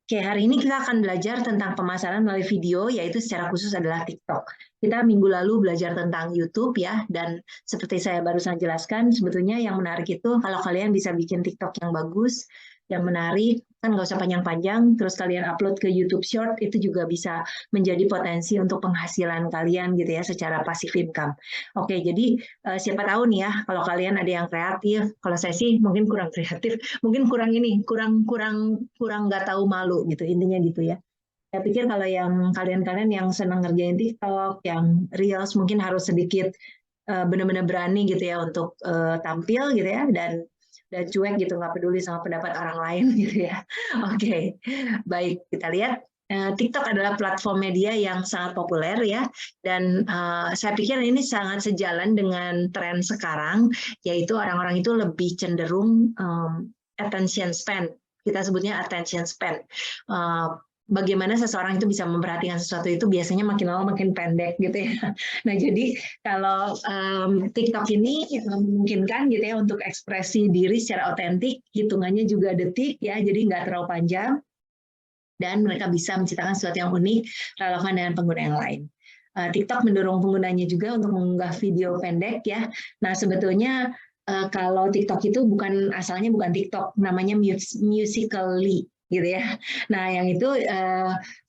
Oke, hari ini kita akan belajar tentang pemasaran melalui video, yaitu secara khusus adalah TikTok. Kita minggu lalu belajar tentang YouTube ya, dan seperti saya barusan jelaskan, sebetulnya yang menarik itu kalau kalian bisa bikin TikTok yang bagus, yang menarik, kan nggak usah panjang-panjang, terus kalian upload ke YouTube Short, itu juga bisa menjadi potensi untuk penghasilan kalian gitu ya, secara passive income. Oke, jadi siapa tahu nih ya, kalau kalian ada yang kreatif, kalau saya sih mungkin kurang kreatif, mungkin kurang nggak tahu malu gitu, intinya gitu ya. Saya pikir kalau yang kalian-kalian yang senang ngerjain TikTok, yang Reels, mungkin harus sedikit benar-benar berani gitu ya untuk tampil gitu ya, dan cuek gitu, nggak peduli sama pendapat orang lain gitu ya. Oke, baik, kita lihat. TikTok adalah platform media yang sangat populer ya, dan saya pikir ini sangat sejalan dengan tren sekarang, yaitu orang-orang itu lebih cenderung attention span. Kita sebutnya attention span. Bagaimana seseorang itu bisa memperhatikan sesuatu itu biasanya makin lama makin pendek gitu ya. Nah, jadi kalau TikTok ini memungkinkan gitu ya untuk ekspresi diri secara otentik, hitungannya juga detik ya, jadi nggak terlalu panjang, dan mereka bisa menciptakan sesuatu yang unik, relevan dengan pengguna yang lain. TikTok mendorong penggunanya juga untuk mengunggah video pendek ya. Nah, sebetulnya kalau TikTok itu asalnya bukan TikTok, namanya Musical.ly gitu ya. Nah, yang itu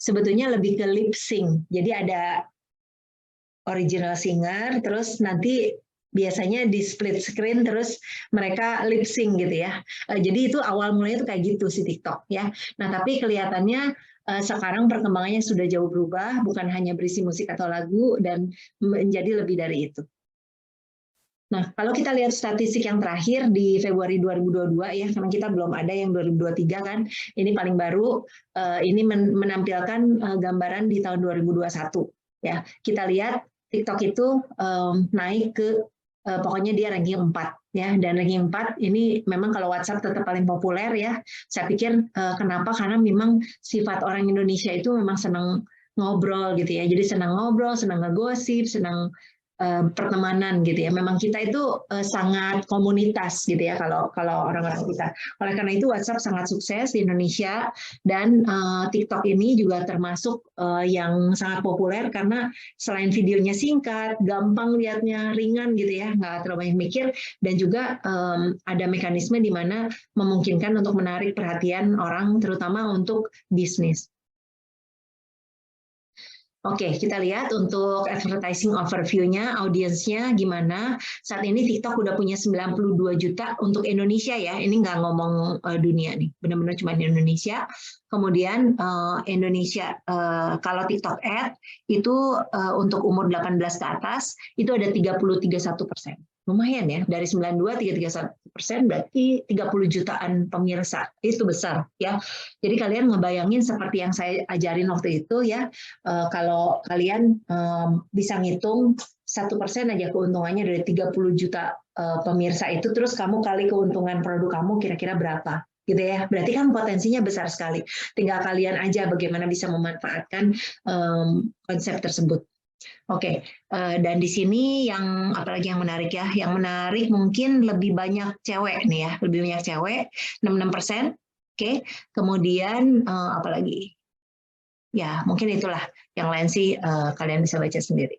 sebetulnya lebih ke lip sync. Jadi ada original singer, terus nanti biasanya di split screen, terus mereka lip sync gitu ya. Jadi itu awal mulanya itu kayak gitu si TikTok ya. Nah, tapi kelihatannya sekarang perkembangannya sudah jauh berubah, bukan hanya berisi musik atau lagu, dan menjadi lebih dari itu. Nah, kalau kita lihat statistik yang terakhir di Februari 2022 ya, karena kita belum ada yang 2023 kan, ini paling baru, ini menampilkan gambaran di tahun 2021 ya. Kita lihat TikTok itu naik ke pokoknya dia ranking 4 ya, dan ranking 4 ini memang kalau WhatsApp tetap paling populer ya. Saya pikir kenapa? Karena memang sifat orang Indonesia itu memang senang ngobrol gitu ya. Jadi senang ngobrol, senang ngegosip, senang pertemanan gitu ya. Memang kita itu sangat komunitas gitu ya kalau orang-orang kita. Oleh karena itu WhatsApp sangat sukses di Indonesia, dan TikTok ini juga termasuk yang sangat populer karena selain videonya singkat, gampang lihatnya, ringan gitu ya, nggak terlalu banyak mikir, dan juga ada mekanisme di mana memungkinkan untuk menarik perhatian orang, terutama untuk bisnis. Oke, kita lihat untuk advertising overview-nya, audiensnya gimana. Saat ini TikTok udah punya 92 juta untuk Indonesia ya, ini nggak ngomong dunia nih, benar-benar cuma di Indonesia. Kemudian Indonesia, kalau TikTok Ad itu untuk umur 18 ke atas, itu ada 30,31%. Lumayan ya, dari 92, 3,31%, berarti 30 jutaan pemirsa, itu besar ya. Jadi kalian ngebayangin seperti yang saya ajarin waktu itu ya, kalau kalian bisa ngitung 1% aja keuntungannya dari 30 juta pemirsa itu, terus kamu kali keuntungan produk kamu kira-kira berapa gitu ya. Berarti kan potensinya besar sekali. Tinggal kalian aja bagaimana bisa memanfaatkan konsep tersebut. Oke, dan di sini yang apalagi yang menarik ya, yang menarik mungkin lebih banyak cewek nih ya, lebih banyak cewek, 66%. Oke, kemudian apalagi? Ya, mungkin itulah, yang lain sih kalian bisa baca sendiri.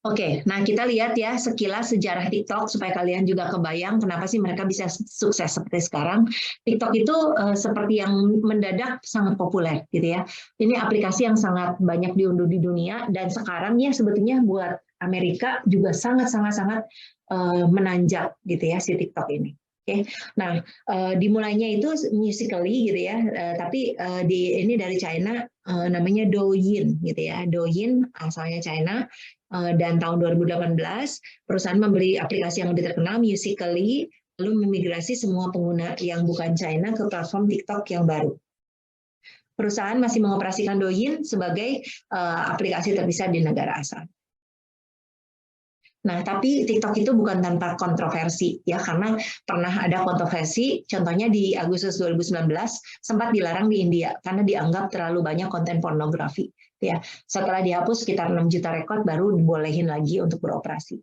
Oke, nah kita lihat ya sekilas sejarah TikTok supaya kalian juga kebayang kenapa sih mereka bisa sukses seperti sekarang. TikTok itu seperti yang mendadak sangat populer gitu ya. Ini aplikasi yang sangat banyak diunduh di dunia, dan sekarang ya sebetulnya buat Amerika juga sangat-sangat menanjak gitu ya si TikTok ini. Oke, nah dimulainya itu Musical.ly gitu ya, tapi ini dari China, namanya Douyin gitu ya. Douyin asalnya China. Dan tahun 2018 perusahaan membeli aplikasi yang lebih terkenal Musical.ly, lalu memigrasi semua pengguna yang bukan China ke platform TikTok yang baru. Perusahaan masih mengoperasikan Douyin sebagai aplikasi terpisah di negara asal. Nah, tapi TikTok itu bukan tanpa kontroversi ya, karena pernah ada kontroversi, contohnya di Agustus 2019 sempat dilarang di India karena dianggap terlalu banyak konten pornografi. Ya, setelah dihapus sekitar 6 juta rekod baru dibolehin lagi untuk beroperasi.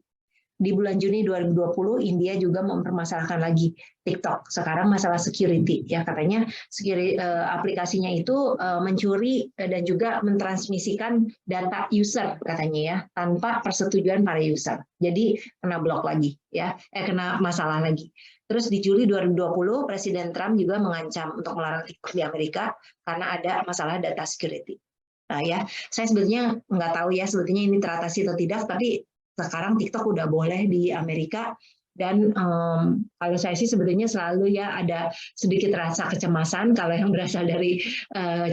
di bulan Juni 2020 India juga mempermasalahkan lagi TikTok. Sekarang masalah security ya, katanya aplikasinya itu mencuri dan juga mentransmisikan data user katanya ya tanpa persetujuan para user. Jadi kena blok lagi ya, kena masalah lagi. Terus di Juli 2020 Presiden Trump juga mengancam untuk melarang TikTok di Amerika karena ada masalah data security. Nah ya, saya sebetulnya nggak tahu ya sebetulnya ini teratasi atau tidak, tapi sekarang TikTok udah boleh di Amerika dan kalau saya sih sebetulnya selalu ya ada sedikit rasa kecemasan kalau yang berasal dari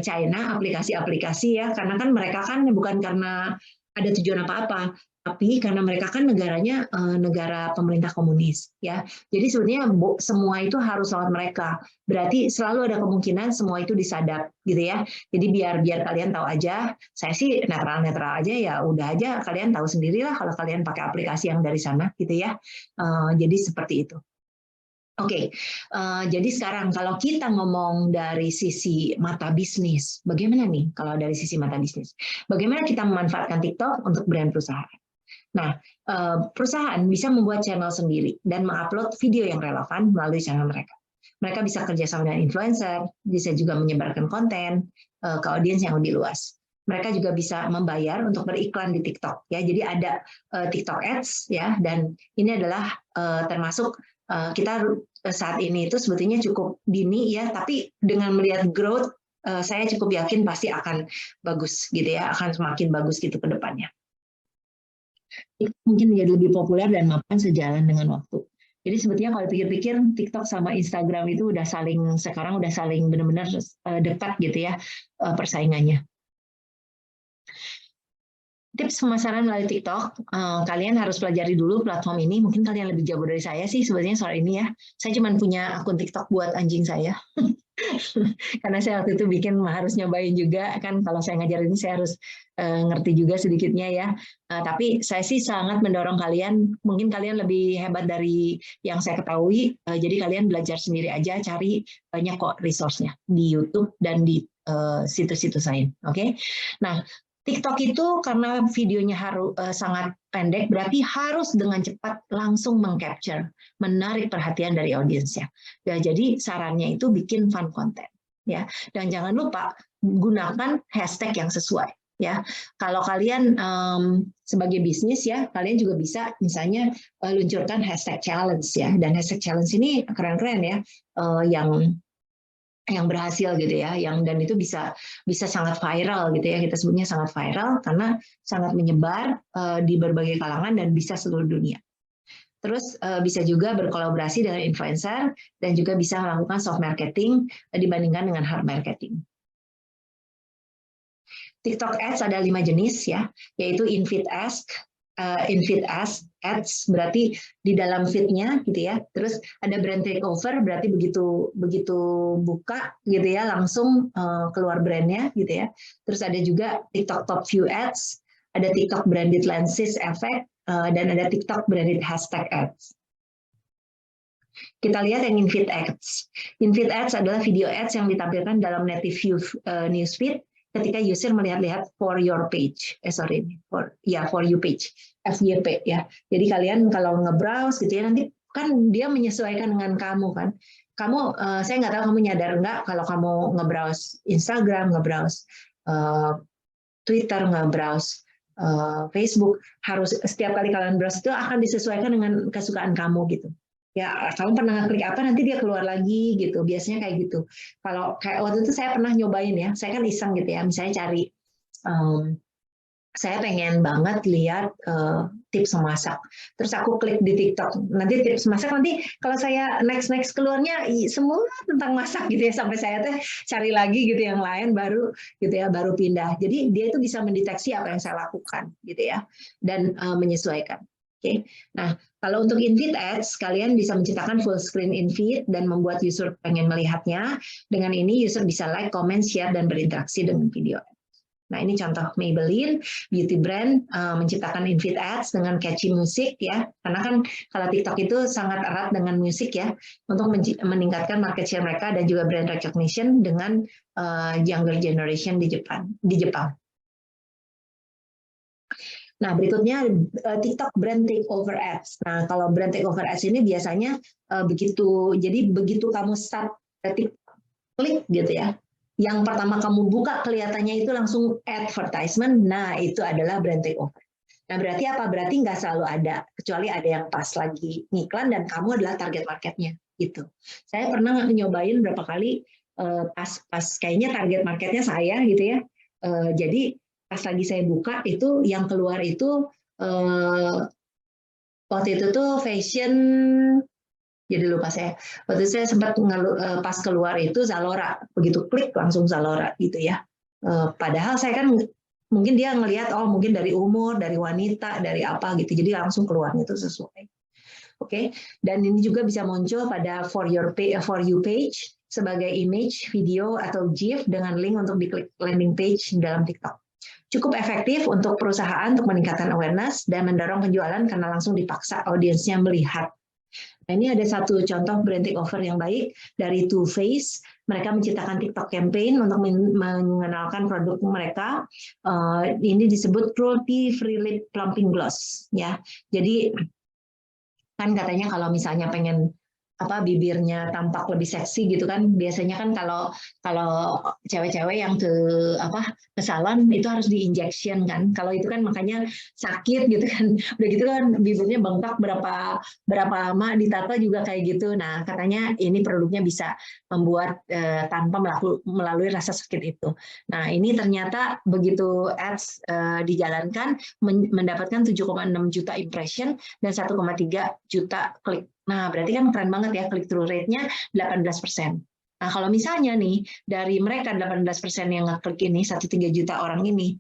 China, aplikasi-aplikasi ya, karena kan mereka kan bukan karena ada tujuan apa-apa, tapi karena mereka kan negaranya negara pemerintah komunis ya. Jadi sebetulnya semua itu harus lewat mereka. Berarti selalu ada kemungkinan semua itu disadap gitu ya. Jadi biar kalian tahu aja, saya sih netral aja ya, udah aja kalian tahu sendirilah kalau kalian pakai aplikasi yang dari sana gitu ya. Jadi seperti itu. Oke, jadi sekarang kalau kita ngomong dari sisi mata bisnis, bagaimana nih kalau dari sisi mata bisnis? Bagaimana kita memanfaatkan TikTok untuk brand perusahaan? Nah, perusahaan bisa membuat channel sendiri dan mengupload video yang relevan melalui channel mereka. Mereka bisa kerjasama dengan influencer, bisa juga menyebarkan konten ke audiens yang lebih luas. Mereka juga bisa membayar untuk beriklan di TikTok. Ya, jadi ada TikTok Ads ya, dan ini adalah termasuk kita saat ini itu sebetulnya cukup dini ya, tapi dengan melihat growth, saya cukup yakin pasti akan bagus gitu ya, akan semakin bagus gitu ke depannya. Mungkin menjadi lebih populer dan mapan sejalan dengan waktu. Jadi sebetulnya kalau pikir-pikir TikTok sama Instagram itu sekarang udah saling benar-benar dekat gitu ya persaingannya. Tips pemasaran melalui TikTok, kalian harus pelajari dulu platform ini. Mungkin kalian lebih jago dari saya sih sebetulnya soal ini ya. Saya cuma punya akun TikTok buat anjing saya. Karena saya waktu itu harus nyobain juga kan, kalau saya ngajar ini saya harus ngerti juga sedikitnya ya. Tapi saya sih sangat mendorong kalian, mungkin kalian lebih hebat dari yang saya ketahui, jadi kalian belajar sendiri aja, cari banyak kok resource-nya di YouTube dan di situs-situs lain. Oke. Nah, TikTok itu karena videonya sangat pendek, berarti harus dengan cepat langsung mengcapture, menarik perhatian dari audiensnya. Ya, jadi sarannya itu bikin fun content, ya. Dan jangan lupa gunakan hashtag yang sesuai, ya. Kalau kalian sebagai bisnis ya, kalian juga bisa misalnya luncurkan hashtag challenge ya. Dan hashtag challenge ini keren-keren ya, yang berhasil gitu ya, dan itu bisa sangat viral gitu ya, kita sebutnya sangat viral karena sangat menyebar di berbagai kalangan dan bisa seluruh dunia. Terus bisa juga berkolaborasi dengan influencer dan juga bisa melakukan soft marketing dibandingkan dengan hard marketing. TikTok Ads ada 5 jenis ya, yaitu in-feed ads berarti di dalam feed-nya gitu ya. Terus ada brand takeover berarti begitu buka gitu ya langsung keluar brandnya gitu ya. Terus ada juga TikTok top view ads, ada TikTok branded lenses effect dan ada TikTok branded hashtag ads. Kita lihat yang in-feed ads. In-feed ads adalah video ads yang ditampilkan dalam native view newsfeed ketika user melihat-lihat for your page, for you page, FYP ya. Jadi kalian kalau nge-browse gitu ya, nanti kan dia menyesuaikan dengan kamu kan. Saya nggak tahu kamu nyadar nggak kalau kamu nge-browse Instagram, nge-browse Twitter, nge-browse Facebook, harus setiap kali kalian browse itu akan disesuaikan dengan kesukaan kamu gitu. Ya, kamu pernah klik apa nanti dia keluar lagi gitu. Biasanya kayak gitu. Kalau kayak waktu itu saya pernah nyobain ya. Saya kan iseng gitu ya. Misalnya cari saya pengen banget lihat tips memasak. Terus aku klik di TikTok. Nanti tips masak nanti kalau saya next keluarnya semua tentang masak gitu ya, sampai saya tuh cari lagi gitu yang lain baru gitu ya, baru pindah. Jadi dia itu bisa mendeteksi apa yang saya lakukan gitu ya dan menyesuaikan. Oke. Nah, kalau untuk in-feed ads, kalian bisa menciptakan full screen in-feed dan membuat user pengen melihatnya. Dengan ini, user bisa like, comment, share, dan berinteraksi dengan video. Nah, ini contoh Maybelline, beauty brand, menciptakan in-feed ads dengan catchy musik, ya. Karena kan kalau TikTok itu sangat erat dengan musik, ya, untuk meningkatkan market share mereka dan juga brand recognition dengan younger generation di Jepang. Nah, berikutnya TikTok brand takeover ads. Nah, kalau brand takeover ads ini biasanya begitu kamu start TikTok, klik gitu ya. Yang pertama kamu buka kelihatannya itu langsung advertisement. Nah, itu adalah brand takeover. Nah, berarti apa? Berarti nggak selalu ada, kecuali ada yang pas lagi ngiklan dan kamu adalah target marketnya gitu. Saya pernah nyobain berapa kali pas kayaknya target marketnya saya gitu ya. Jadi pas lagi saya buka itu yang keluar itu waktu itu tuh fashion, jadi lupa saya. Waktu itu saya sempat pas keluar itu Zalora, begitu klik langsung Zalora gitu ya. Padahal saya kan mungkin dia ngelihat mungkin dari umur, dari wanita, dari apa gitu. Jadi langsung keluarnya itu sesuai. Oke, dan ini juga bisa muncul pada for you page sebagai image, video atau GIF dengan link untuk diklik landing page dalam TikTok. Cukup efektif untuk perusahaan untuk meningkatkan awareness dan mendorong penjualan karena langsung dipaksa audiensnya melihat. Nah, ini ada satu contoh brand takeover yang baik dari Too Faced. Mereka menciptakan TikTok campaign untuk mengenalkan produk mereka. Ini disebut cruelty free lip plumping gloss ya. Jadi kan katanya kalau misalnya pengen bibirnya tampak lebih seksi gitu kan, biasanya kan kalau cewek-cewek yang ke salon itu harus di injection kan, kalau itu kan makanya sakit gitu kan, udah gitu kan bibirnya bengkak berapa lama ditata juga kayak gitu. Nah, katanya ini produknya bisa membuat tanpa melalui rasa sakit itu. Nah, ini ternyata begitu ads dijalankan mendapatkan 7,6 juta impression dan 1,3 juta klik. Nah, berarti kan keren banget ya, click-through rate-nya 18%. Nah, kalau misalnya nih, dari mereka 18% yang ngeklik ini, 1,3 juta orang ini,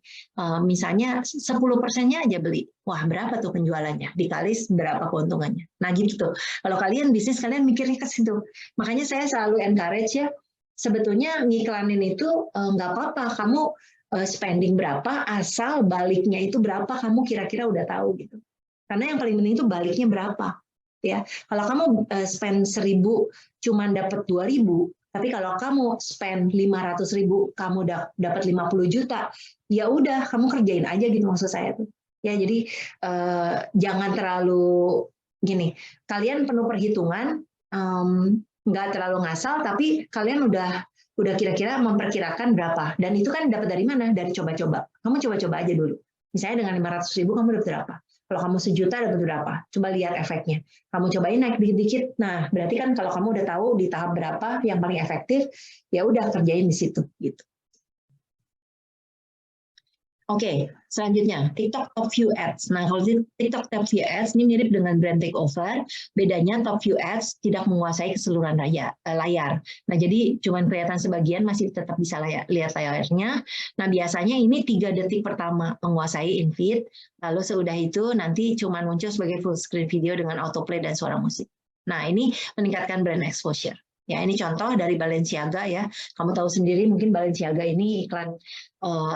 misalnya 10%-nya aja beli. Wah, berapa tuh penjualannya? Dikali berapa keuntungannya? Nah, gitu. Kalau kalian bisnis, kalian mikirnya ke situ. Makanya saya selalu encourage ya, sebetulnya ngiklanin itu nggak apa-apa. Kamu spending berapa, asal baliknya itu berapa, kamu kira-kira udah tahu gitu. Karena yang paling penting itu baliknya berapa. Ya, kalau kamu spend 1.000 cuman dapat 2.000, tapi kalau kamu spend 500.000 kamu dapat 50 juta, ya udah kamu kerjain aja gitu maksud saya tuh. Ya, jadi jangan terlalu gini. Kalian penuh perhitungan, nggak terlalu ngasal, tapi kalian udah kira-kira memperkirakan berapa. Dan itu kan dapat dari mana? Dari coba-coba. Kamu coba-coba aja dulu. Misalnya dengan 500.000 kamu dapat berapa? Kalau kamu 1 juta dapat berapa? Coba lihat efeknya. Kamu cobain naik dikit-dikit. Nah, berarti kan kalau kamu udah tahu di tahap berapa yang paling efektif, ya udah kerjain di situ gitu. Oke, selanjutnya TikTok Top View Ads. Nah, kalau TikTok Top View Ads ini mirip dengan brand takeover, bedanya Top View Ads tidak menguasai keseluruhan layar. Nah, jadi cuma kelihatan sebagian, masih tetap bisa lihat layarnya. Nah, biasanya ini 3 detik pertama menguasai in-feed, lalu seudah itu nanti cuma muncul sebagai full screen video dengan autoplay dan suara musik. Nah, ini meningkatkan brand exposure. Ya, ini contoh dari Balenciaga ya. Kamu tahu sendiri mungkin Balenciaga ini iklan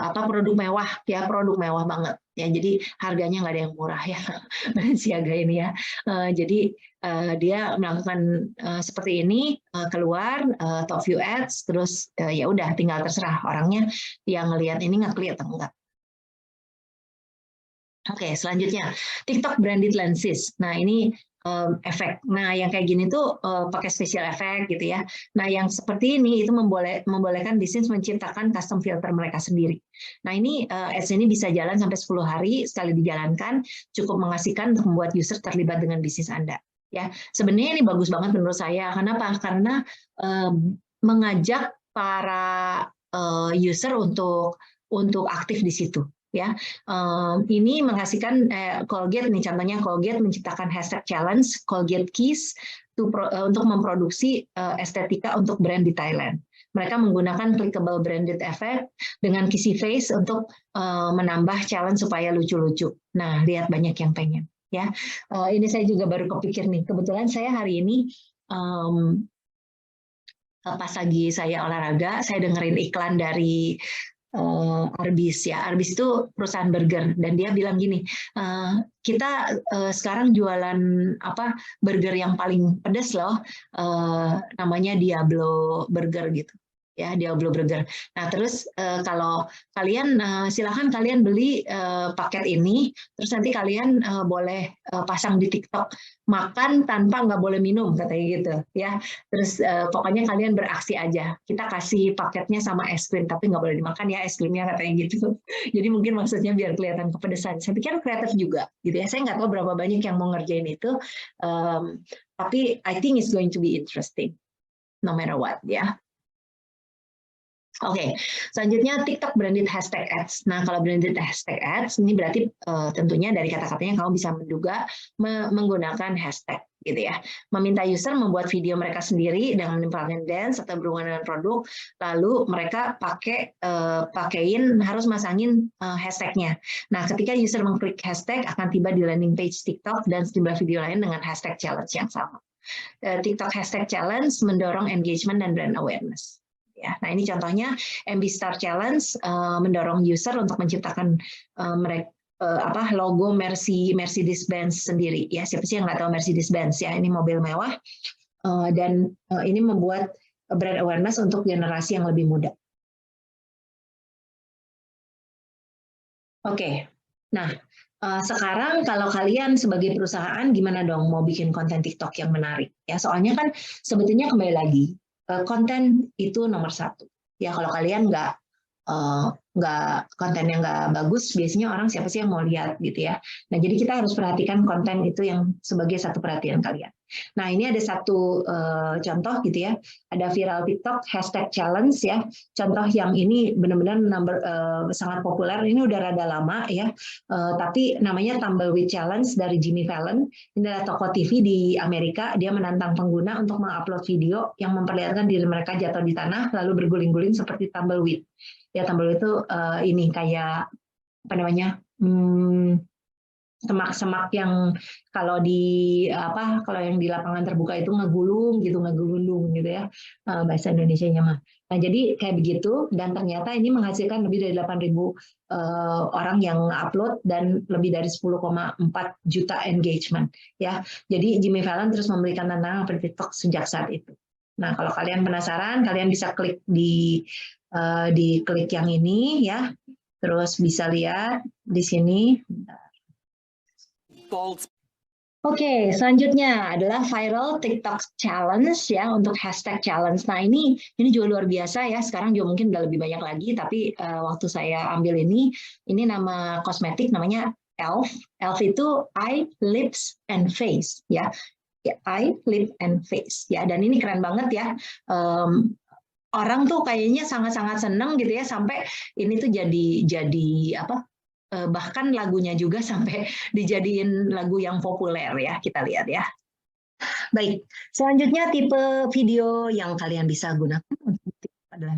produk mewah ya, produk mewah banget ya. Jadi harganya nggak ada yang murah ya Balenciaga ini ya. Jadi dia melakukan seperti ini, keluar top view ads, terus ya udah tinggal terserah orangnya yang ngelihat ini ngeklik atau enggak. Oke, selanjutnya TikTok branded lenses. Nah, ini efek. Nah, yang kayak gini tuh pakai special effect gitu ya. Nah, yang seperti ini itu membolehkan bisnis menciptakan custom filter mereka sendiri. Nah, ini ads ini bisa jalan sampai 10 hari sekali dijalankan, cukup mengasihkan untuk membuat user terlibat dengan bisnis Anda. Ya, sebenarnya ini bagus banget menurut saya. Kenapa? Karena mengajak para user untuk aktif di situ. Ya, ini menghasilkan Colgate nih, contohnya Colgate menciptakan hashtag challenge Colgate Kiss untuk memproduksi estetika untuk brand di Thailand. Mereka menggunakan clickable branded effect dengan kissy face untuk menambah challenge supaya lucu-lucu. Nah, lihat banyak yang pengen. Ya, ini saya juga baru kepikir nih. Kebetulan saya hari ini pas lagi saya olahraga, saya dengerin iklan dari Arby's ya. Arby's itu perusahaan burger dan dia bilang gini, kita sekarang jualan burger yang paling pedas loh, namanya Diablo Burger gitu ya, Diablo Burger. Nah, terus kalau kalian silakan kalian beli paket ini, terus nanti kalian boleh pasang di TikTok, makan tanpa nggak boleh minum katanya gitu, ya. Terus pokoknya kalian beraksi aja. Kita kasih paketnya sama es krim, tapi nggak boleh dimakan ya es krimnya katanya gitu. Jadi mungkin maksudnya biar kelihatan kepedesan. Saya pikir kreatif juga, gitu ya. Saya nggak tahu berapa banyak yang mau ngerjain itu, tapi I think it's going to be interesting, no matter what, ya. Oke, selanjutnya TikTok branded hashtag ads. Nah, kalau branded hashtag ads ini berarti tentunya dari kata-katanya kamu bisa menduga menggunakan hashtag gitu ya. Meminta user membuat video mereka sendiri dengan menempelkan dance atau berhubungan dengan produk, lalu mereka pakein harus masangin hashtagnya. Nah, ketika user mengklik hashtag akan tiba di landing page TikTok dan sejumlah video lain dengan hashtag challenge yang sama. TikTok hashtag challenge mendorong engagement dan brand awareness. Ya, nah ini contohnya MB Star Challenge mendorong user untuk menciptakan logo Mercedes-Benz sendiri. Ya, siapa sih yang nggak tahu Mercedes-Benz ya? Ini mobil mewah dan ini membuat brand awareness untuk generasi yang lebih muda. Oke, nah sekarang kalau kalian sebagai perusahaan gimana dong mau bikin konten TikTok yang menarik? Ya, soalnya kan sebetulnya kembali lagi konten itu nomor satu. Ya kalau kalian nggak kontennya nggak bagus, biasanya orang siapa sih yang mau lihat gitu ya. Nah jadi kita harus perhatikan konten itu yang sebagai satu perhatian kalian. Nah ini ada satu contoh gitu ya, ada viral TikTok hashtag challenge ya. Contoh yang ini benar-benar sangat populer. Ini udah rada lama ya, tapi namanya Tumbleweed Challenge dari Jimmy Fallon. Ini adalah tokoh TV di Amerika. Dia menantang pengguna untuk mengupload video yang memperlihatkan diri mereka jatuh di tanah lalu berguling-guling seperti tumbleweed. Ya, tumbleweed itu ini kayak apa namanya? Semak-semak yang kalau yang di lapangan terbuka itu ngegulung gitu ya, bahasa Indonesianya mah. Nah jadi kayak begitu, dan ternyata ini menghasilkan lebih dari 8.000 orang yang upload dan lebih dari 10,4 juta engagement ya. Jadi Jimmy Fallon terus memberikan tantangan pada TikTok sejak saat itu. Nah kalau kalian penasaran, kalian bisa klik di klik yang ini ya, terus bisa lihat di sini. Oke, selanjutnya adalah viral TikTok challenge ya untuk hashtag challenge. Nah ini juga luar biasa ya. Sekarang juga mungkin udah lebih banyak lagi, tapi waktu saya ambil ini nama kosmetik namanya Elf. Elf itu eye, lips, and face ya. Eye, lip, and face ya. Dan ini keren banget ya. Orang tuh kayaknya sangat-sangat seneng gitu ya, sampai ini tuh jadi apa? Bahkan lagunya juga sampai dijadiin lagu yang populer ya, kita lihat ya. Baik, selanjutnya tipe video yang kalian bisa gunakan untuk adalah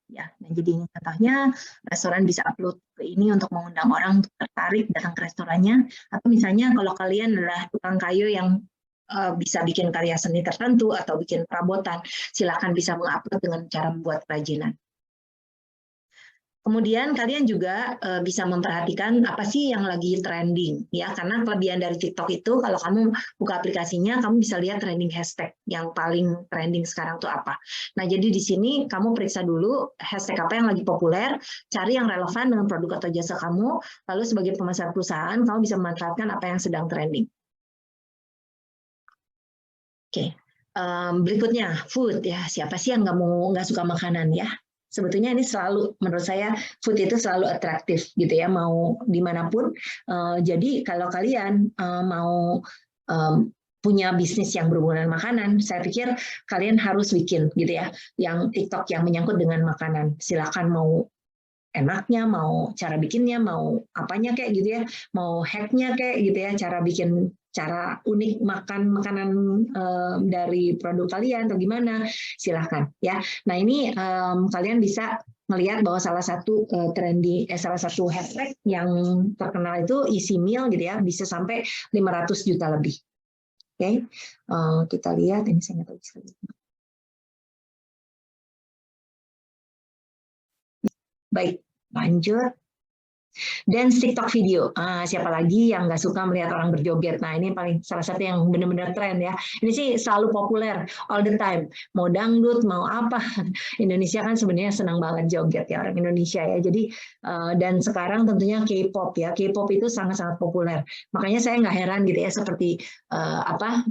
ya. Nah, jadi ini contohnya restoran bisa upload ke ini untuk mengundang orang untuk tertarik datang ke restorannya, atau misalnya kalau kalian adalah tukang kayu yang bisa bikin karya seni tertentu atau bikin perabotan, silakan bisa mengupload dengan cara membuat kerajinan. Kemudian kalian juga bisa memperhatikan apa sih yang lagi trending ya, karena kelebihan dari TikTok itu kalau kamu buka aplikasinya kamu bisa lihat trending hashtag yang paling trending sekarang tuh apa. Nah, jadi di sini kamu periksa dulu hashtag apa yang lagi populer, cari yang relevan dengan produk atau jasa kamu, lalu sebagai pemesan perusahaan kamu bisa memanfaatkan apa yang sedang trending. Oke. Berikutnya food ya, siapa sih yang nggak suka makanan ya? Sebetulnya ini selalu, menurut saya, food itu selalu atraktif gitu ya, mau dimanapun. Jadi kalau kalian mau punya bisnis yang berhubungan dengan makanan, saya pikir kalian harus bikin gitu ya, yang TikTok yang menyangkut dengan makanan. Silakan mau enaknya, mau cara bikinnya, mau apanya kayak gitu ya, mau hacknya kayak gitu ya, cara unik makan makanan dari produk kalian atau gimana, silahkan ya. Nah ini kalian bisa melihat bahwa salah satu salah satu hashtag yang terkenal itu easy meal gitu ya, bisa sampai 500 juta lebih. Oke, kita lihat ini saya nggak tahu bisa lihat. Baik, lanjut. Dance TikTok video. Siapa lagi yang nggak suka melihat orang berjoget? Nah, ini paling salah satu yang benar-benar tren ya. Ini sih selalu populer all the time. Mau dangdut, mau apa. Indonesia kan sebenarnya senang banget joget ya, orang Indonesia ya. Jadi dan sekarang tentunya K-pop ya. K-pop itu sangat-sangat populer. Makanya saya nggak heran gitu ya, seperti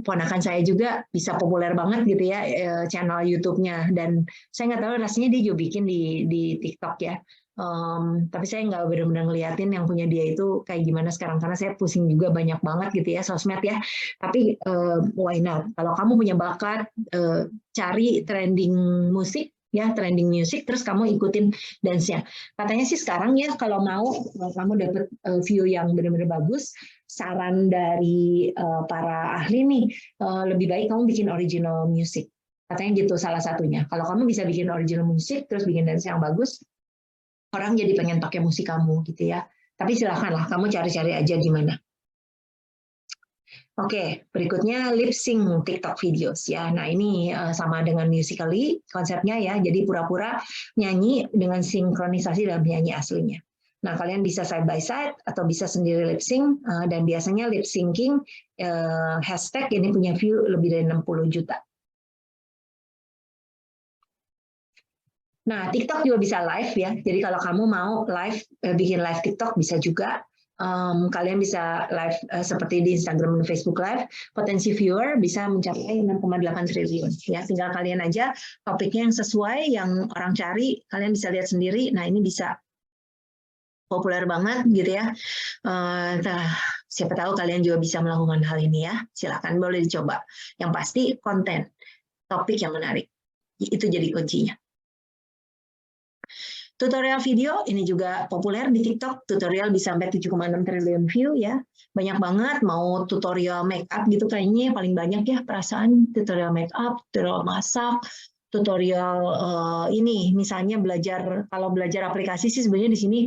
ponakan saya juga bisa populer banget gitu ya channel YouTube-nya. Dan saya nggak tahu rasanya dia juga bikin di TikTok ya. Tapi saya nggak benar-benar ngeliatin yang punya dia itu kayak gimana sekarang, karena saya pusing juga banyak banget gitu ya sosmed ya. Tapi why not? Kalau kamu punya bakat, cari trending musik ya, trending music, terus kamu ikutin dance-nya. Katanya sih sekarang ya, kalau kamu dapat view yang benar-benar bagus, saran dari para ahli nih, lebih baik kamu bikin original music. Katanya gitu salah satunya. Kalau kamu bisa bikin original music terus bikin dance yang bagus, orang jadi pengen pakai musik kamu gitu ya. Tapi silakanlah kamu cari-cari aja gimana. Oke, berikutnya lip sync TikTok videos ya. Nah, ini sama dengan Musical.ly konsepnya ya. Jadi pura-pura nyanyi dengan sinkronisasi dalam nyanyi aslinya. Nah, kalian bisa side by side atau bisa sendiri lip sync, dan biasanya lip syncing hashtag ini punya view lebih dari 60 juta. Nah, TikTok juga bisa live ya. Jadi kalau kamu mau live, bikin live TikTok bisa juga. Kalian bisa live seperti di Instagram dan Facebook Live. Potensi viewer bisa mencapai 6,8 triliun. Ya, tinggal kalian aja topiknya yang sesuai, yang orang cari, kalian bisa lihat sendiri. Nah, ini bisa populer banget gitu ya. Siapa tahu kalian juga bisa melakukan hal ini ya. Silakan, boleh dicoba. Yang pasti konten, topik yang menarik. Itu jadi kuncinya. Tutorial video ini juga populer di TikTok. Tutorial bisa sampai 7,6 triliun view ya. Banyak banget, mau tutorial make up gitu kayaknya paling banyak ya, perasaan tutorial make up, tutorial masak, tutorial ini misalnya kalau belajar aplikasi sih sebenarnya di sini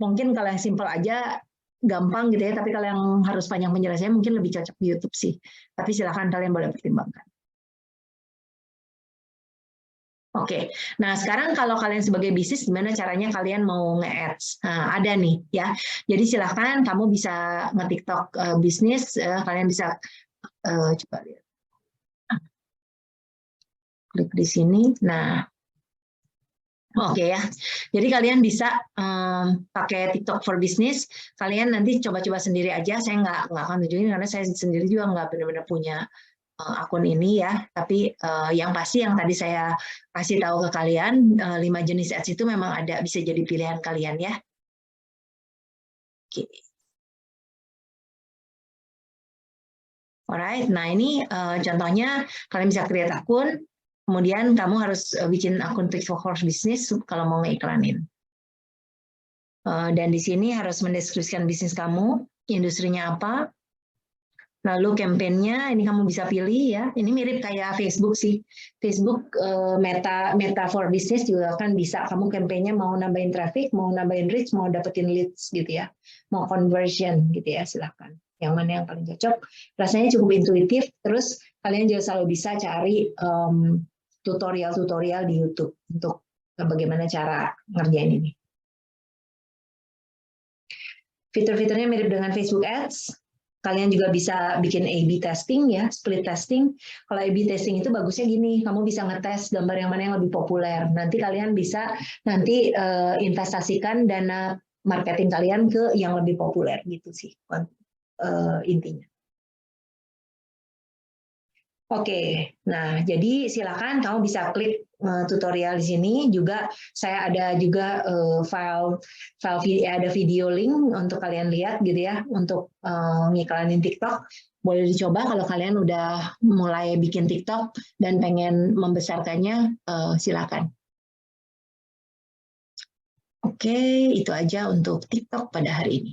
mungkin kalau yang simple aja gampang gitu ya, tapi kalau yang harus panjang penjelasannya mungkin lebih cocok di YouTube sih. Tapi silakan kalian boleh pertimbangkan. Oke, nah sekarang kalau kalian sebagai bisnis, gimana caranya kalian mau nge-ads? Nah, ada nih ya. Jadi silahkan kamu bisa nge-TikTok bisnis, kalian bisa coba lihat. Klik di sini. Nah, oke ya. Jadi kalian bisa pakai TikTok for Business. Kalian nanti coba-coba sendiri aja. Saya nggak akan tunjukin karena saya sendiri juga nggak benar-benar punya akun ini ya, tapi yang pasti yang tadi saya kasih tahu ke kalian, 5 jenis ads itu memang ada, bisa jadi pilihan kalian ya. Oke. Alright, nah ini contohnya kalian bisa create akun, kemudian kamu harus bikin akun TikTok for Business kalau mau ngeiklanin. Dan di sini harus mendeskripsikan bisnis kamu, industrinya apa. Lalu kampanyenya ini kamu bisa pilih ya. Ini mirip kayak Facebook sih. Facebook Meta for Business juga kan bisa. Kamu kampanyenya mau nambahin traffic, mau nambahin reach, mau dapetin leads gitu ya. Mau conversion gitu ya, silakan. Yang mana yang paling cocok. Rasanya cukup intuitif. Terus kalian juga selalu bisa cari tutorial-tutorial di YouTube untuk bagaimana cara ngerjain ini. Fitur-fiturnya mirip dengan Facebook Ads. Kalian juga bisa bikin A/B testing ya, split testing. Kalau A/B testing itu bagusnya gini, kamu bisa ngetes gambar yang mana yang lebih populer. Nanti kalian bisa investasikan dana marketing kalian ke yang lebih populer gitu sih intinya. Oke, nah jadi silakan kamu bisa klik tutorial di sini. Juga saya ada juga ada video link untuk kalian lihat gitu ya, untuk ngiklanin TikTok. Boleh dicoba kalau kalian udah mulai bikin TikTok dan pengen membesarkannya, silakan. Oke, itu aja untuk TikTok pada hari ini.